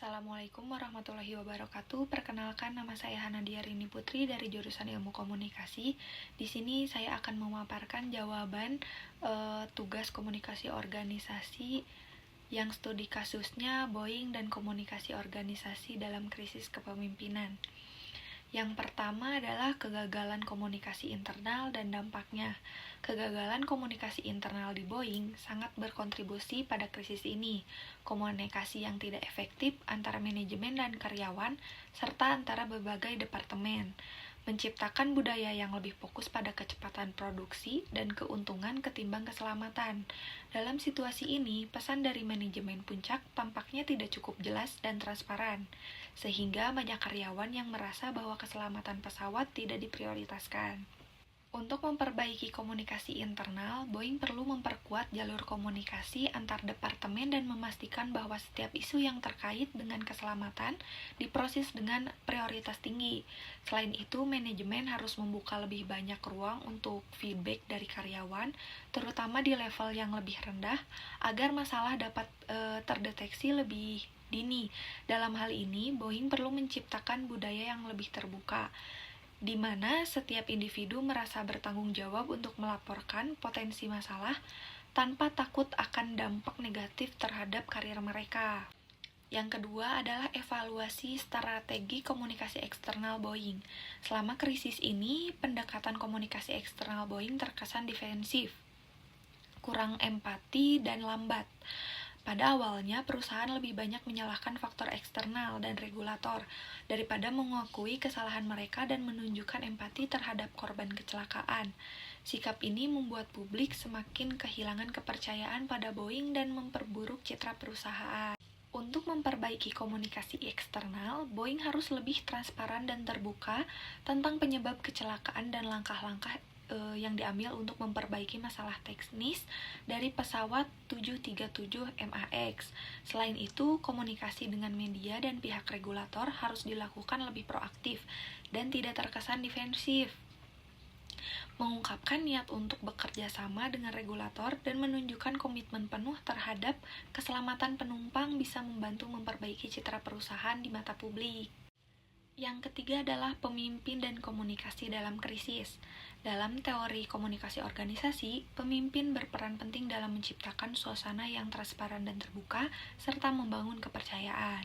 Assalamualaikum warahmatullahi wabarakatuh. Perkenalkan, nama saya Hanadia Rini Putri dari jurusan Ilmu Komunikasi. Di sini saya akan memaparkan jawaban tugas komunikasi organisasi yang studi kasusnya Boeing dan komunikasi organisasi dalam krisis kepemimpinan. Yang pertama adalah kegagalan komunikasi internal dan dampaknya. Kegagalan komunikasi internal di Boeing sangat berkontribusi pada krisis ini. Komunikasi yang tidak efektif antara manajemen dan karyawan, serta antara berbagai departemen, menciptakan budaya yang lebih fokus pada kecepatan produksi dan keuntungan ketimbang keselamatan. Dalam situasi ini, pesan dari manajemen puncak tampaknya tidak cukup jelas dan transparan, sehingga banyak karyawan yang merasa bahwa keselamatan pesawat tidak diprioritaskan. Untuk memperbaiki komunikasi internal, Boeing perlu memperkuat jalur komunikasi antar departemen dan memastikan bahwa setiap isu yang terkait dengan keselamatan diproses dengan prioritas tinggi. Selain itu, manajemen harus membuka lebih banyak ruang untuk feedback dari karyawan, terutama di level yang lebih rendah, agar masalah dapat terdeteksi lebih dini. Dalam hal ini, Boeing perlu menciptakan budaya yang lebih terbuka, di mana setiap individu merasa bertanggung jawab untuk melaporkan potensi masalah tanpa takut akan dampak negatif terhadap karir mereka. Yang kedua adalah evaluasi strategi komunikasi eksternal Boeing. Selama krisis ini, pendekatan komunikasi eksternal Boeing terkesan defensif, kurang empati, dan lambat. Pada awalnya, perusahaan lebih banyak menyalahkan faktor eksternal dan regulator daripada mengakui kesalahan mereka dan menunjukkan empati terhadap korban kecelakaan. Sikap ini membuat publik semakin kehilangan kepercayaan pada Boeing dan memperburuk citra perusahaan. Untuk memperbaiki komunikasi eksternal, Boeing harus lebih transparan dan terbuka tentang penyebab kecelakaan dan langkah-langkah yang diambil untuk memperbaiki masalah teknis dari pesawat 737 MAX. Selain itu, komunikasi dengan media dan pihak regulator harus dilakukan lebih proaktif dan tidak terkesan defensif. Mengungkapkan niat untuk bekerja sama dengan regulator dan menunjukkan komitmen penuh terhadap keselamatan penumpang bisa membantu memperbaiki citra perusahaan di mata publik. Yang ketiga adalah pemimpin dan komunikasi dalam krisis. Dalam teori komunikasi organisasi, pemimpin berperan penting dalam menciptakan suasana yang transparan dan terbuka, serta membangun kepercayaan.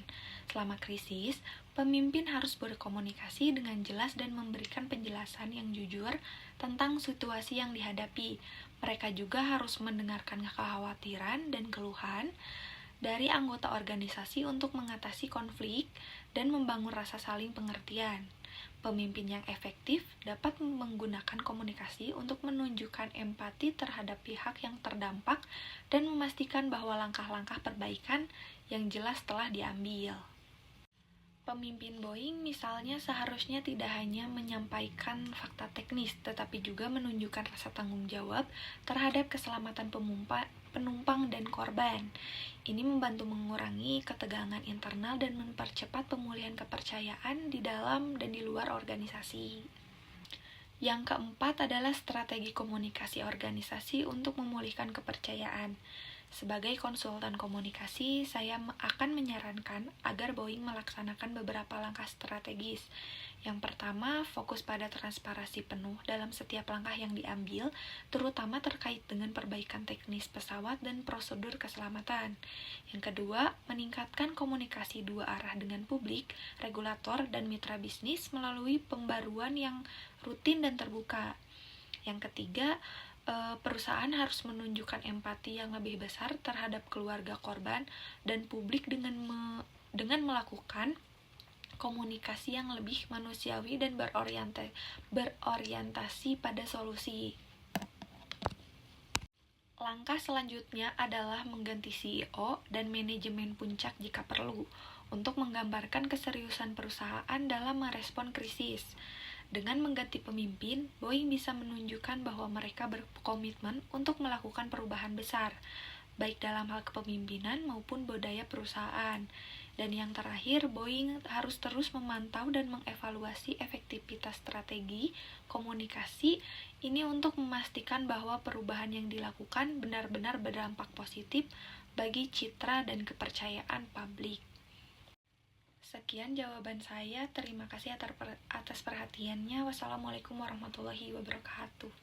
Selama krisis, pemimpin harus berkomunikasi dengan jelas dan memberikan penjelasan yang jujur tentang situasi yang dihadapi. Mereka juga harus mendengarkan kekhawatiran dan keluhan dari anggota organisasi untuk mengatasi konflik dan membangun rasa saling pengertian. Pemimpin yang efektif dapat menggunakan komunikasi untuk menunjukkan empati terhadap pihak yang terdampak dan memastikan bahwa langkah-langkah perbaikan yang jelas telah diambil. Pemimpin Boeing misalnya seharusnya tidak hanya menyampaikan fakta teknis, tetapi juga menunjukkan rasa tanggung jawab terhadap keselamatan penumpang dan korban. Ini membantu mengurangi ketegangan internal dan mempercepat pemulihan kepercayaan di dalam dan di luar organisasi. Yang keempat adalah strategi komunikasi organisasi untuk memulihkan kepercayaan. Sebagai konsultan komunikasi, saya akan menyarankan agar Boeing melaksanakan beberapa langkah strategis. Yang pertama, fokus pada transparansi penuh dalam setiap langkah yang diambil, terutama terkait dengan perbaikan teknis pesawat dan prosedur keselamatan. Yang kedua, meningkatkan komunikasi dua arah dengan publik, regulator, dan mitra bisnis melalui pembaruan yang rutin dan terbuka. Yang ketiga, perusahaan harus menunjukkan empati yang lebih besar terhadap keluarga korban dan publik dengan melakukan komunikasi yang lebih manusiawi dan berorientasi pada solusi. Langkah selanjutnya adalah mengganti CEO dan manajemen puncak jika perlu, untuk menggambarkan keseriusan perusahaan dalam merespon krisis. Dengan mengganti pemimpin, Boeing bisa menunjukkan bahwa mereka berkomitmen untuk melakukan perubahan besar, baik dalam hal kepemimpinan maupun budaya perusahaan. Dan yang terakhir, Boeing harus terus memantau dan mengevaluasi efektivitas strategi komunikasi ini untuk memastikan bahwa perubahan yang dilakukan benar-benar berdampak positif bagi citra dan kepercayaan publik. Sekian jawaban saya. Terima kasih atas perhatiannya. Wassalamualaikum warahmatullahi wabarakatuh.